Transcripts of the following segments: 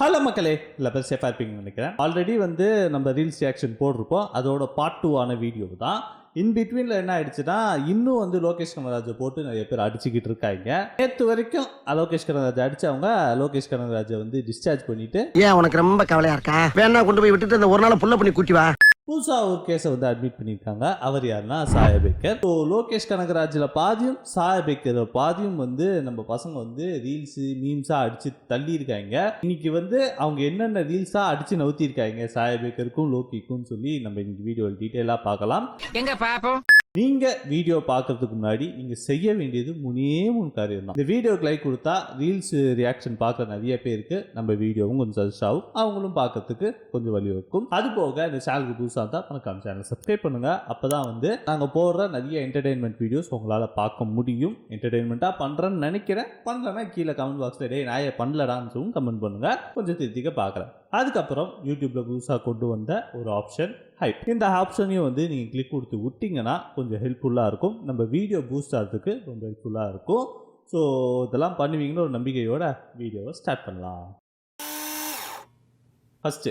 Hello மக்களே, இல்லை பேர் சேஃபாக இருப்பீங்கன்னு நினைக்கிறேன். ஆல்ரெடி நம்ம ரீல்ஸ் ரியாக்ஷன் போட்டிருப்போம். அதோட பார்ட் 2 வீடியோ தான். இன் பிட்வீனில் என்ன ஆயிடுச்சுன்னா, இன்னும் லோகேஷ் கனகராஜை போட்டு நிறைய பேர் அடிச்சுக்கிட்டு இருக்காங்க. நேற்று வரைக்கும் லோகேஷ் கனகராஜை அடிச்சவங்க லோகேஷ் கனகராஜை டிஸ்சார்ஜ் பண்ணிட்டு, ஏன் உனக்கு ரொம்ப கவலையா இருக்கா? வேணா கொண்டு போய் விட்டுட்டு அந்த ஒரு நாள் புள்ள பண்ணி கூட்டி வா. புதுசாக ஒரு கேஸை அட்மிட் பண்ணியிருக்காங்க. அவர் யாருன்னா சாயபேக்கர். ஸோ லோகேஷ் கனகராஜில் பாதியும் சாயபேக்கர் பாதியும் நம்ம பசங்க ரீல்ஸு மீம்ஸாக அடித்து தள்ளியிருக்காங்க. இன்னைக்கு அவங்க என்னென்ன ரீல்ஸாக அடித்து நவுத்திருக்காங்க சாயபேக்கருக்கும் லோக்கிக்கும் சொல்லி நம்ம இன்னைக்கு வீடியோவில் டீட்டெயிலாக பார்க்கலாம். எங்க பாப்போம். நீங்கள் வீடியோ பார்க்கறதுக்கு முன்னாடி நீங்கள் செய்ய வேண்டியது 3 காரியம் தான். இந்த வீடியோக்கு லைக் கொடுத்தா ரீல்ஸ் ரியாக்ஷன் பார்க்குற நிறைய பேருக்கு நம்ம வீடியோவும் கொஞ்சம் சஜஸ்ட் ஆகும், அவங்களும் பார்க்கறதுக்கு கொஞ்சம் வழிவகுக்கும். அது போக இந்த சேனலுக்கு புதுசாக இருந்தால் மறக்காம சேனல் சப்ஸ்கிரைப் பண்ணுங்கள். அப்போ தான் நாங்கள் போடுற நிறைய என்டர்டெயின்மெண்ட் வீடியோஸ் உங்களால் பார்க்க முடியும். என்டர்டெயின்மெண்ட்டாக பண்ணுறேன்னு நினைக்கிறேன். பண்ணலன்னா கீழே கமெண்ட் பாக்ஸில் டே நான் பண்ணலடான்னு சொல்லி கமெண்ட் பண்ணுங்கள், கொஞ்சம் திருத்திக்க பார்க்குறேன். அதுக்கப்புறம் யூடியூப்பில் புதுசாக கொண்டு வந்த ஒரு ஆப்ஷன் ஹைப். இந்த ஆப்ஷனையும் நீங்கள் கிளிக் கொடுத்து விட்டிங்கன்னா கொஞ்சம் ஹெல்ப்ஃபுல்லாக இருக்கும். நம்ம வீடியோ பூஸ்ட் ஆகிறதுக்கு ரொம்ப ஹெல்ப்ஃபுல்லாக இருக்கும். ஸோ இதெல்லாம் பண்ணுவீங்கன்னு ஒரு நம்பிக்கையோட வீடியோவை ஸ்டார்ட் பண்ணலாம். ஃபர்ஸ்ட்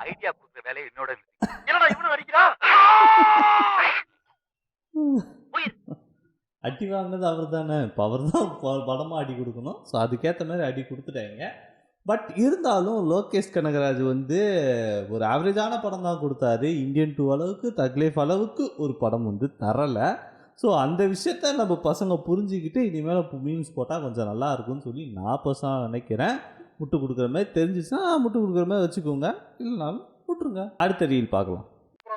ஐடியா கொடுக்குற வேலையை என்னோட என்னடா இவனு அடிக்கிறா? அடி வாங்கினது அவர் தானே, இப்போ அவர் தான் படமாக அடி கொடுக்கணும். ஸோ அதுக்கேற்ற மாதிரி அடி கொடுத்துட்டாங்க. பட் இருந்தாலும் லோகேஷ் கனகராஜ் ஒரு ஆவரேஜான படம் தான் கொடுத்தாரு. இந்தியன் 2 அளவுக்கு தக்லீஃப் அளவுக்கு ஒரு படம் தரலை. ஸோ அந்த விஷயத்த நம்ம பசங்க புரிஞ்சுக்கிட்டு இனிமேல் மீம்ஸ் போட்டால் கொஞ்சம் நல்லா இருக்கும்னு சொல்லி நான் பர்சனலாக நினைக்கிறேன். முட்டு கொடுக்குற மாதிரி தெரிஞ்சிச்சுன்னா முட்டு கொடுக்குற மாதிரி வச்சுக்கோங்க, இல்லைனாலும் விட்டுருங்க. அடுத்த ரீல் பார்க்கலாம்.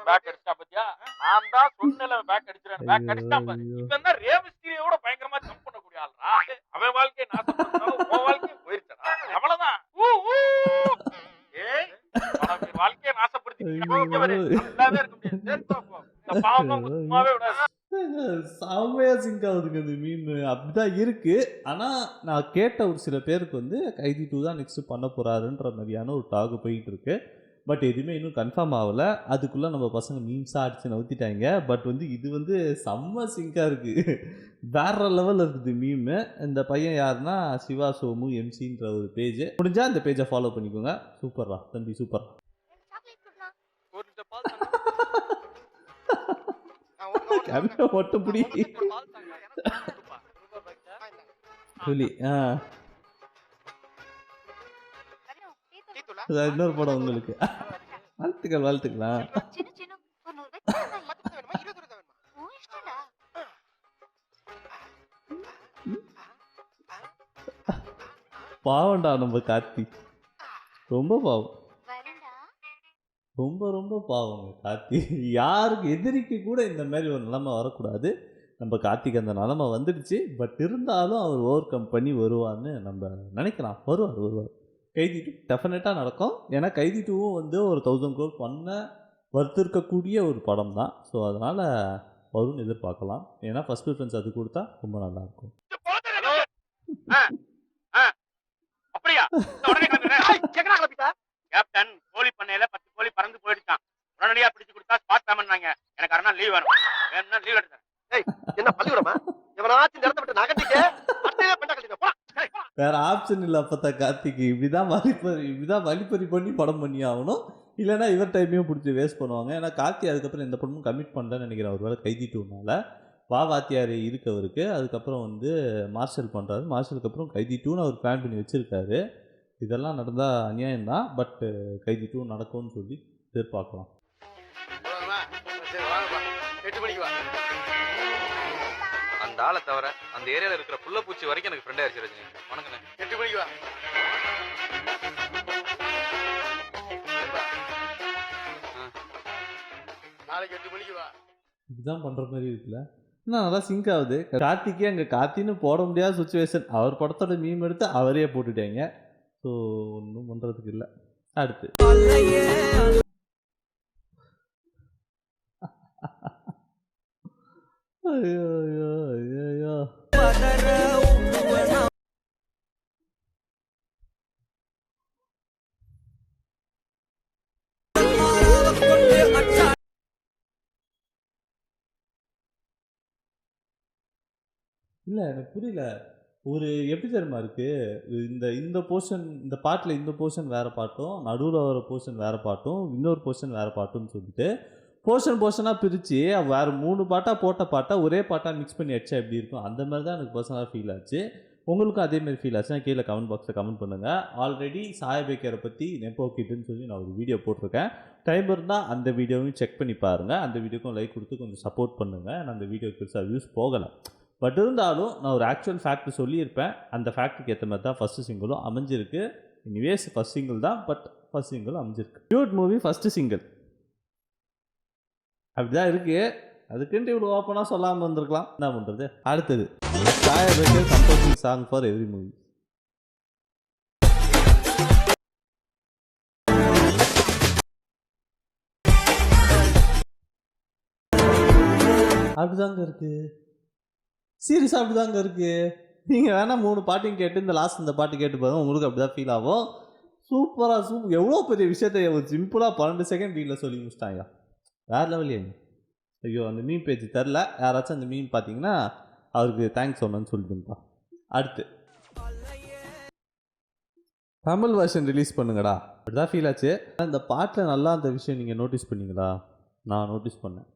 பேக் அடிச்சா பத்தியா? நான் தான் சொன்னல பேக் அடிச்சறேன். பேக் அடிச்சா பாரு. இவன் தான் ரேவஸ்டியோட பயங்கரமா ஜம்ப் பண்ணக்கூடிய ஆள்ரா. அவன் வாழ்க்கைய நாசம் பண்ணாலும் உன் வாழ்க்கைய போயிடுச்சடா. அவ்வளவுதான். ஏய், அவன் வாழ்க்கைய நாசப்படுத்திட்டீங்க. நல்லாவே இருக்க முடியாது. சரி போ. இந்த பாவம் சும்மாவே விடாத. செம்மையா சிங்க் ஆகுதுங்க இந்த மீன். அப்படிதான் இருக்கு. ஆனால் நான் கேட்ட ஒரு சில பேருக்கு கைதி 2 தான் நெக்ஸ்ட் பண்ண போறாருன்ற மாதிரியான ஒரு டாக் போயிட்டு இருக்கு. பட் எதுவுமே இன்னும் கன்ஃபார்ம் ஆகலை. அதுக்குள்ளே நம்ம பசங்க மீம்ஸாக அடித்து நவுத்திட்டாங்க. பட் இது செம்ம சிங்காக இருக்குது, வேற லெவலில் இருக்குது மீமு. இந்த பையன் யாருன்னா சிவா சோமு எம்சின்ற ஒரு பேஜ். முடிஞ்சால் இந்த பேஜை ஃபாலோ பண்ணிக்கோங்க. சூப்பர்ரா தம்பி, சூப்பர். ஒட்டுப்பிடி சொல்லி இன்னொரு படம் உங்களுக்கு. வாழ்த்துக்களா. பாவம்டா நம்ம கார்த்தி, ரொம்ப பாவம், ரொம்ப ரொம்ப பாவம் கார்த்தி. யாருக்கு எதிரிக்கு கூட இந்த மாதிரி ஒரு நிலைமை வரக்கூடாது. நம்ம கார்த்திக் அந்த நிலைமை வந்துடுச்சு. பட் இருந்தாலும் அவர் ஓவர் கம் பண்ணி வருவார்னு நம்ம நினைக்கலாம். வருவார். கைதி 2 டெஃபினட்டாக நடக்கும். ஏன்னா கைதி 2வும் ஒரு 1000 crore பண்ண வறுத்திருக்கக்கூடிய ஒரு படம் தான். ஸோ அதனால் வரும்னு எதிர்பார்க்கலாம். ஏன்னா ஃபர்ஸ்ட் ப்ரிஃபரன்ஸ் அது கொடுத்தா ரொம்ப நல்லாயிருக்கும். அப்படியா? கேப்டன் கோழி பண்ணையில 10 கோழி பறந்து போயிடுச்சான். உடனடியா பிடிச்சு கொடுத்தா ஸ்பாட் பேமெண்ட். எனக்கு அரை நாள் லீவ் வேணும். வேணும்னா லீவ் எடுத்துறேன். என்ன பள்ளிக்கூடமா? எவனாச்சும் நிறத்த விட்டு நகட்டிக்க அட்டையே பண்ண கட்டிக்க. வேற ஆப்ஷன் இல்லை. அப்போ தான் கார்த்திக்கு இப்படிதான் வழிப்பறி பண்ணி படம் பண்ணி ஆகணும். இல்லைன்னா இவர் டைமையும் பிடிச்சி வேஸ்ட் பண்ணுவாங்க. ஏன்னா கார்த்தி அதுக்கப்புறம் எந்த படமும் கமிட் பண்ணலன்னு நினைக்கிறேன். ஒரு வேளை கைதி 2னால வாத்தியார் இருக்கவருக்கு. அதுக்கப்புறம் மார்ஷல் பண்ணுறாரு. மார்ஷலுக்கு அப்புறம் கைதி 2ன்னு அவர் பிளான் பண்ணி வச்சுருக்காரு. இதெல்லாம் நடந்தால் அநியாயம் தான். பட் கைதி 2 நடக்கும்னு சொல்லி எதிர்பார்க்கலாம். அந்த ஆளை தவிர அந்த ஏரியால இருக்கிற புள்ள பூச்சி வரைக்கும் எனக்கு ஃப்ரெண்ட் ஆயிடுச்சு ரஜினி. வணக்கண்ணே. 8 மணிக்கு வா. நாளைக்கு 8 மணிக்கு வா. இதுதான் பண்ற மாதிரி இருக்குல்ல. இன்னும் நல்லா சிங்க் ஆகுது. கார்த்திக்கே அங்கே கார்த்தின்னு போட முடியாத சுச்சுவேஷன். அவர் படத்தோட மீம் எடுத்து அவரே போட்டுட்டாங்க. ஸோ ஒன்றும் பண்ணுறதுக்கு இல்லை. அடுத்து ஐயோ. இல்லை எனக்கு புரியல. ஒரு எப்படி தெரியுமா இருக்கு, இந்த இந்த போர்ஷன் இந்த பாட்டில் இந்த போர்ஷன் வேறு பாட்டும், நடுவில் வர போர்ஷன் வேறு பாட்டும், இன்னொரு போர்ஷன் வேறு பாட்டுன்னு சொல்லிட்டு போர்ஷனாக பிரித்து வேறு 3 பாட்டாக போட்ட பாட்டை ஒரே பாட்டாக மிக்ஸ் பண்ணி அடிச்சா எப்படி இருக்கும், அந்த மாதிரி தான் எனக்கு பர்சனலாக ஃபீல் ஆச்சு. உங்களுக்கும் அதேமாதிரி ஃபீல் ஆச்சுன்னா கீழே கமெண்ட் பாக்ஸில் கமெண்ட் பண்ணுங்கள். ஆல்ரெடி சாயபேக்கரை பற்றி நெப்போ கிட்டுன்னு சொல்லி நான் ஒரு வீடியோ போட்டிருக்கேன். டைம் இருந்தால் அந்த வீடியோவையும் செக் பண்ணி பாருங்கள். அந்த வீடியோக்கும் லைக் கொடுத்து கொஞ்சம் சப்போர்ட் பண்ணுங்கள். நான் அந்த வீடியோக்கு பெருசாக வியூஸ் போகலை, பட் இருந்தாலும் நான் ஒரு ஆக்சுவல் ஃபேக்ட் சொல்லியிருப்பேன். அந்த ஃபேக்ட்டுக்கு ஏற்ற மாதிரி தான் ஃபஸ்ட்டு சிங்கிளும் அமைஞ்சிருக்கு. இனிவேஸ் ஃபஸ்ட் சிங்கிள் தான், பட் ஃபஸ்ட் சிங்கிள் அமைஞ்சிருக்கு. டியூட் மூவி ஃபஸ்ட்டு சிங்கிள் அப்படிதான் இருக்குது. அதுக்குன்ட்டு இவ்வளோ ஓப்பனாக சொல்லாமல் வந்திருக்கலாம், என்ன பண்ணுறது. அடுத்தது Sai Abhyankar composing song for every movie. அப்படிதாங்க இருக்குது, சீரியஸாக அப்படிதாங்க இருக்குது. நீங்கள் வேணால் 3 பாட்டையும் கேட்டு இந்த லாஸ்ட் இந்த பாட்டு கேட்டு பாருங்க, உங்களுக்கு அப்படி தான் ஃபீல் ஆகும். சூப்பராக எவ்வளோ பெரிய விஷயத்தை ஒரு சிம்பிளாக 12 செகண்ட் வீட்டில் சொல்லி முடிச்சிட்டாங்க. வேறு லெவல் ஏங்க. ஐயோ அந்த மீம் பேஜ் தெரில, யாராச்சும் அந்த மீம் பார்த்தீங்கன்னா அவருக்கு தேங்க்ஸ் சொல்லணும்னு சொல்லிட்டுப்பா. அடுத்து தமிழ் வெர்ஷன் ரிலீஸ் பண்ணுங்கடா, அப்படிதான் ஃபீல் ஆச்சு. இந்த பாட்டில் நல்லா அந்த விஷயம் நீங்கள் நோட்டீஸ் பண்ணீங்களா? நான் நோட்டீஸ் பண்ணேன்.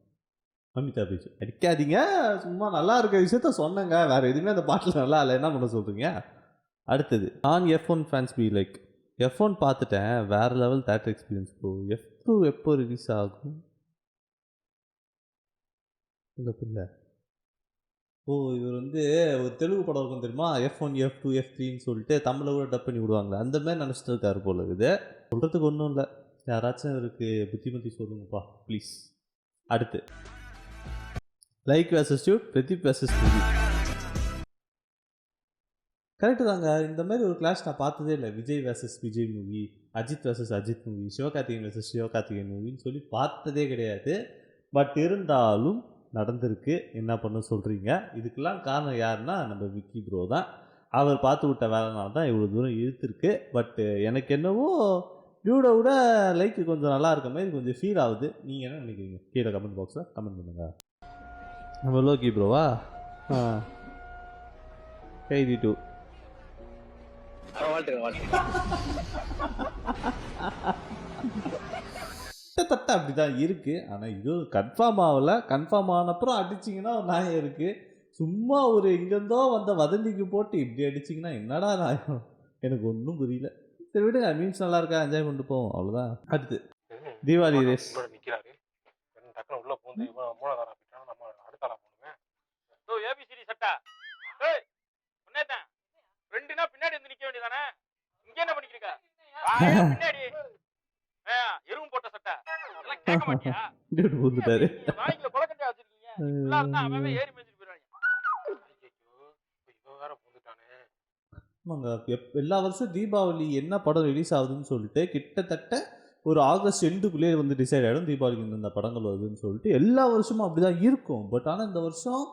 அமிதா பேஜ் அடிக்காதீங்க, சும்மா நல்லா இருக்க விஷயத்த சொன்னேங்க, வேறு எதுவுமே அந்த பாட்டில் நல்லா இல்லை, என்ன பண்ண சொல்கிறீங்க? அடுத்தது நான் F1 fans be like. F1 பார்த்துட்டேன், வேறு level theatre experience bro. F2 எப்போ ரிலீஸ் ஆகும்? இல்லை ஓ இவர் ஒரு தெலுங்கு படம் இருக்கும் தெரியுமா, F1 F2 F3ன்னு சொல்லிட்டு தமிழை கூட டப் பண்ணி விடுவாங்களே, அந்த மாதிரி நினச்சிட்டு இருக்காரு போல இருக்குது. சொல்கிறதுக்கு ஒன்றும் இல்லை, யாராச்சும் இவருக்கு புத்திமதி சொல்லுங்கப்பா ப்ளீஸ். அடுத்து like versus dude, Pradeep versus Pradeep. Correct தாங்க, இந்த மாதிரி ஒரு கிளாஷ் நான் பார்த்ததே இல்லை. Vijay versus Vijay movie, Ajith versus Ajith movie, Sivakarthikeyan versus Sivakarthikeyan மூவின்னு சொல்லி பார்த்ததே கிடையாது. பட் இருந்தாலும் நடந்திருக்கு. என்ன பண்ண சொல்கிறீங்க? இதுக்கெல்லாம் காரணம் யாருன்னா நம்ம விக்கி ப்ரோ தான். அவர் பார்த்து விட்ட வேலைனால தான் இவ்வளோ தூரம் இழுத்துருக்கு. பட் எனக்கு என்னவோ டியூடை விட லைக் கொஞ்சம் நல்லா இருக்க மாதிரி கொஞ்சம் ஃபீல் ஆகுது. நீங்கள் என்ன நினைக்கிறீங்க? கீழே கமெண்ட் பாக்ஸில் கமெண்ட் பண்ணுங்கள். நம்ம லோக்கி ப்ரோவா? KD2 கிட்டத்தட்ட அப்படி தான் இருக்குது. ஆனால் இது கன்ஃபார்ம் ஆகலை. கன்ஃபார்ம் ஆனப்புறம் அடிச்சிங்கன்னா ஒரு நியாயம் இருக்குது. சும்மா ஒரு எங்கேருந்தோ வந்த வதந்திக்கு போட்டு இப்படி அடிச்சிங்கன்னா என்னடா நியாயம்? எனக்கு ஒன்றும் புரியல. சரி விடுங்க, மீன்ஸ் நல்லா இருக்கா, என்ஜாய் பண்ணிட்டு போவோம், அவ்வளோதான். அடுத்து தீபாவளி ரேஸ். நிற்கிறாரு டக்குனு உள்ள பூந்து மூணாதாரம் போயிட்டாலும் நம்ம அடுத்தால போடுவேன். ஓ ஏபிசிடி சட்டா ஏய் சொன்னேன் ஃப்ரெண்டுனா பின்னாடி வந்து நிற்க வேண்டியதானே, இங்கே என்ன பண்ணிக்கிறீங்க? பின்னாடி எருவும் போட்ட சட்டை அதெல்லாம் கேட்க மாட்டியா? வந்துட்டாரு. வாய்க்குல கொலக்கட்டையா வச்சிருக்கீங்க, ஃபுல்லா இருந்தா அவன் ஏறி மேய்ச்சிட்டு போயிடுவாங்க. ஐயோ வேற பூந்துட்டானே. ஆமாங்க, எல்லா வருஷம் தீபாவளி என்ன படம் ரிலீஸ் ஆகுதுன்னு சொல்லிட்டு கிட்டத்தட்ட ஒரு ஆகஸ்ட் எண்டுக்குள்ளேயே டிசைட் ஆகிடும் தீபாவளிக்கு இந்த படங்கள் வருதுன்னு சொல்லிட்டு. எல்லா வருஷமும் அப்படி தான் இருக்கும். பட் ஆனால் இந்த வருஷம்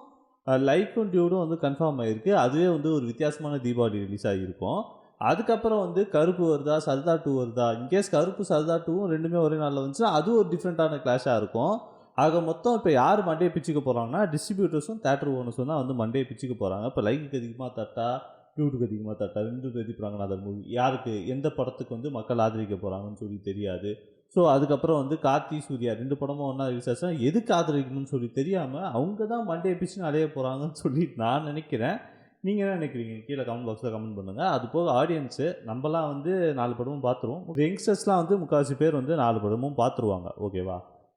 லைக்கும் டியூடும் கன்ஃபார்ம் ஆகிருக்கு. அதுவே ஒரு வித்தியாசமான தீபாவளி ரிலீஸ் ஆகியிருக்கும். அதுக்கப்புறம் கருப்பு வருதா சர்தா 2 வருதா, இன்கேஸ் கருப்பு சர்தா 2வும் ரெண்டுமே ஒரே நாளில் வந்துச்சுன்னா அது ஒரு டிஃப்ரெண்ட்டான கிளாஷாக இருக்கும். ஆக மொத்தம் இப்போ யார் மண்டையை பிச்சுக்க போகிறாங்கன்னா டிஸ்ட்ரிபியூட்டர்ஸும் தேட்டர் ஓனர்ஸும் தான் மண்டையை பிச்சுக்க போகிறாங்க. இப்போ லைக்கு அதிகமாக தட்டா, டியூட்டுக்கு அதிகமாக தட்டா, 2 எதிர்ப்பாங்க. அந்த மூவி யாருக்கு எந்த படத்துக்கு மக்கள் ஆதரிக்க போகிறாங்கன்னு சொல்லி தெரியாது. ஸோ அதுக்கப்புறம் கார்த்தி சூர்யா 2 படமும் ஒன்றா ரிலீஸ் ஆச்சுன்னா எதுக்கு ஆதரிக்கணும்னு சொல்லி தெரியாமல் அவங்க தான் மண்டையை பிச்சுன்னு அடைய போகிறாங்கன்னு சொல்லி நான் நினைக்கிறேன். நீங்கள் என்ன நினைக்கிறீங்க? கீழே கமெண்ட் பாக்ஸில் கமெண்ட் பண்ணுங்கள். அது போக ஆடியன்ஸு நம்மலாம் 4 படமும் பார்த்துருவோம். யங்ஸ்டர்ஸ்லாம் முக்கால்வாசி பேர் 4 படமும் பார்த்துருவாங்க, ஓகேவா?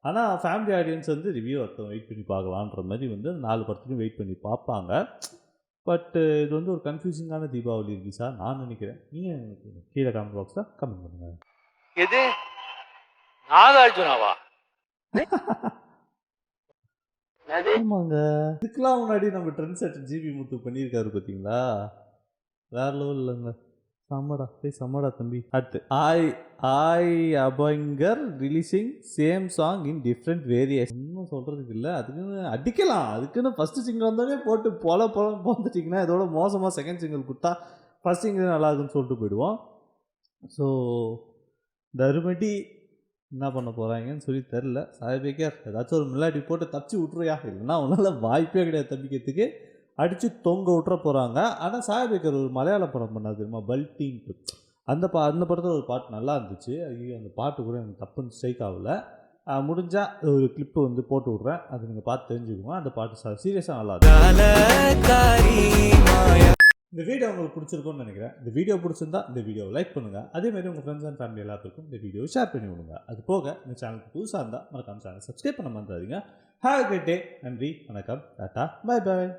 ஆனால் ஃபேமிலி ஆடியன்ஸ் ரிவ்யூ ஒருத்தவங்க வெயிட் பண்ணி பார்க்கலான்ற மாதிரி 4 படத்துலையும் வெயிட் பண்ணி பார்ப்பாங்க. பட் இது ஒரு கன்ஃபியூசிங்கான தீபாவளி ரிலீஸாக நான் நினைக்கிறேன். நீங்கள் என்ன நினைக்கிறீங்க? கீழே கமெண்ட் பாக்ஸில் கமெண்ட் பண்ணுங்கள். எது நாகார்ஜுனாவா? ஆமாங்க, இதுக்கெல்லாம் முன்னாடி நம்ம ட்ரெண்ட் செட் ஜிபி முத்து பண்ணியிருக்காரு பார்த்தீங்களா? வேற லெவல் இல்லைங்க, சம்மடா தம்பி. அடுத்து Sai Abhyankar releasing same song in different variation. இன்னும் சொல்கிறதுக்கு இல்லை, அதுக்குன்னு அடிக்கலாம். அதுக்குன்னு ஃபஸ்ட்டு சிங்கிள் வந்தோடனே போட்டு பொல போந்துட்டிங்கன்னா இதோட மோசமாக செகண்ட் சிங்கிள் கொடுத்தா ஃபஸ்ட் சிங்கிள் நல்லா இருக்குன்னு சொல்லிட்டு போயிடுவோம். ஸோ தருமடி என்ன பண்ண போகிறாங்கன்னு சொல்லி தெரில. சாயபேக்கர் ஏதாச்சும் ஒரு மில்லாடி போட்டு தப்பிச்சு விட்ருயா, இல்லைன்னா உன்னால் வாய்ப்பே கிடையாது தப்பிக்கிறதுக்கு. அடித்து தொங்க விட்டுற போகிறாங்க. ஆனால் சாயபேக்கர் ஒரு மலையாள படம் பண்ணாது தெரியுமா, பல்ட்டின்ட்டு. அந்த படத்தில் ஒரு பாட்டு நல்லா இருந்துச்சு. ஐயோ அந்த பாட்டு கூட எனக்கு தப்புன்னு ஸ்ட்ரைக் ஆகல. முடிஞ்சால் ஒரு கிளிப்பு வந்து போட்டு விட்றேன், அது நீங்கள் பார்த்து தெரிஞ்சுக்கோங்க. அந்த பாட்டு சீரியஸாக நல்லா இருக்கும். இந்த வீடியோ உங்களுக்கு பிடிச்சிருக்கும்னு நினைக்கிறேன். இந்த வீடியோ பிடிச்சிருந்தா இந்த வீடியோவை லைக் பண்ணுங்கள். அதேமாதிரி உங்கள் ஃப்ரெண்ட்ஸ் அண்ட் ஃபேமிலி எல்லாத்துக்கும் இந்த வீடியோவை ஷேர் பண்ணி விடுங்க. அது போக இந்த சேனலுக்கு புதுசாக இருந்தால் மறக்காம சேனல் சப்ஸ்கிரைப் பண்ண மறந்துடாதீங்க. Have a great day. நன்றி, வணக்கம், டாட்டா, பை பாய்.